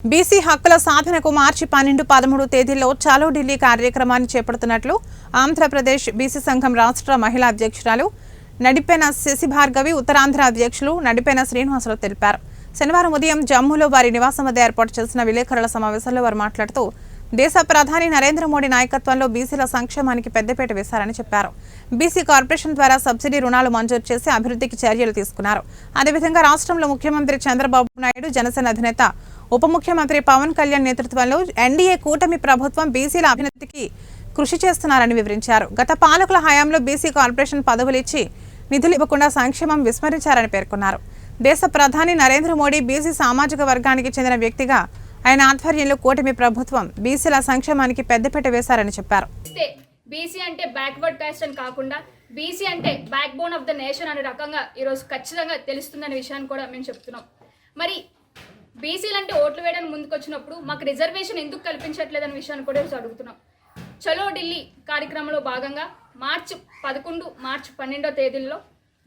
BC హక్కుల సాధనకు మార్చి 12, 13 తేదీల్లో చాలో ఢిల్లీ కార్యక్రమాన్ని చేపడుతున్నట్లు ఆంధ్రప్రదేశ్ బీసీ సంఘం రాష్ట్ర మహిళా అధ్యక్షురాలు నడిపెన శశిభార్గవి, ఉత్తరాంధ్ర అధ్యక్షులు నడిపెన శ్రీనివాసరావు తెలిపారు. శనివారం ఉదయం జమ్మూలో వారి నివాసం వద్ద ఏర్పాటు చేసిన విలేకరుల సమావేశంలో వారు మాట్లాడుతూ దేశ ప్రధాని నరేంద్ర మోడీ నాయకత్వంలో బీసీల సంక్షేమానికి పెద్దపీట వేశారని చెప్పారు. బీసీ కార్పొరేషన్ ద్వారా సబ్సిడీ రుణాలు మంజూరు చేసి అభివృద్ధికి చర్యలు తీసుకున్నారు. అదేవిధంగా రాష్ట్రంలో ముఖ్యమంత్రి చంద్రబాబు నాయుడు, జనసేన అధినేత ఉప ముఖ్యమంత్రి పవన్ కళ్యాణ్ నేతృత్వంలో ఎన్డీఏ కూటమి ప్రభుత్వం బీసీల అభివృద్ధికి కృషి చేస్తున్నారని వివరించారు. గత పాలకుల హయాంలో బీసీ కార్పొరేషన్ పదవులు ఇచ్చి నిధులు ఇవ్వకుండా సంక్షేమం విస్మరించారని పేర్కొన్నారు. దేశ ప్రధాని నరేంద్ర మోడీ బీసీ సామాజిక వర్గానికి చెందిన వ్యక్తిగా ఆయన ఆధ్వర్యంలో కూటమి ప్రభుత్వం బీసీల సంక్షేమానికి పెద్దపీట వేశారని చెప్పారు. బీసీ అంటే బ్యాక్వర్డ్ కాస్ట్ అని కాకుండా బీసీ అంటే back bone of the nation అనే రకంగా ఈరోజు ఖచ్చితంగా తెలుస్తుందనే విషయాన్ని కూడా మేము చెప్తున్నాం. మరి బీసీలు అంటే ఓట్లు వేయడానికి ముందుకు వచ్చినప్పుడు మాకు రిజర్వేషన్ ఎందుకు కల్పించట్లేదనే విషయాన్ని కూడా ఈరోజు అడుగుతున్నాం. చలో ఢిల్లీ కార్యక్రమంలో భాగంగా మార్చి 11, మార్చి 12 తేదీల్లో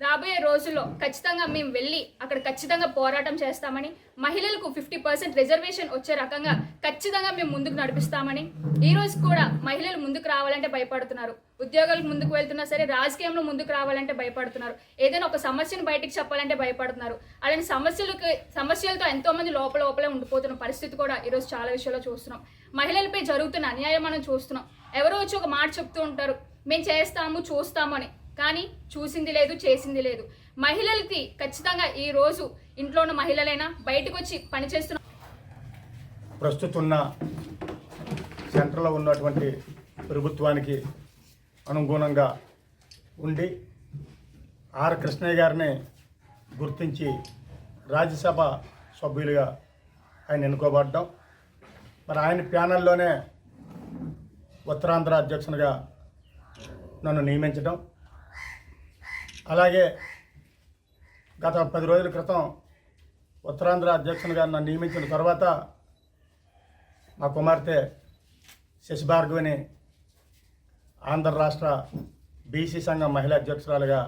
రాబోయే రోజుల్లో ఖచ్చితంగా మేము వెళ్ళి అక్కడ ఖచ్చితంగా పోరాటం చేస్తామని, మహిళలకు 50% రిజర్వేషన్ వచ్చే రకంగా ఖచ్చితంగా మేము ముందుకు నడిపిస్తామని. ఈ రోజు కూడా మహిళలు ముందుకు రావాలంటే భయపడుతున్నారు, ఉద్యోగాలకు ముందుకు వెళ్తున్నా సరే రాజకీయంలో ముందుకు రావాలంటే భయపడుతున్నారు, ఏదైనా ఒక సమస్యను బయటికి చెప్పాలంటే భయపడుతున్నారు. అలాంటి సమస్యలతో ఎంతో మంది లోపలే ఉండిపోతున్న పరిస్థితి కూడా ఈరోజు చాలా విషయాల్లో చూస్తున్నాం. మహిళలపై జరుగుతున్న అన్యాయం మనం చూస్తున్నాం. ఎవరో వచ్చి ఒక మాట చెప్తూ ఉంటారు, మేము చేస్తాము చూస్తాము అని, కానీ చూసింది లేదు, చేసింది లేదు. మహిళలకి ఖచ్చితంగా ఈ రోజు ఇంట్లో ఉన్న మహిళలైనా బయటకు వచ్చి పనిచేస్తున్న ప్రస్తుతం సెంటర్లో ఉన్నటువంటి ప్రభుత్వానికి అనుగుణంగా ఉండి ఆర్ కృష్ణయ్య గారిని గుర్తించి రాజ్యసభ సభ్యులుగా ఆయన ఎన్నుకోబడ్డం, మరి ఆయన ప్యానెల్లోనే ఉత్తరాంధ్ర అధ్యక్షునిగా నన్ను నియమించడం, అలాగే గత 10 రోజుల క్రితం ఉత్తరాంధ్ర అధ్యక్షునిగా నన్ను నియమించిన తర్వాత మా కుమార్తె శశిభార్గవిని ఆంధ్ర రాష్ట్ర బీసీ సంఘం మహిళా అధ్యక్షురాలుగా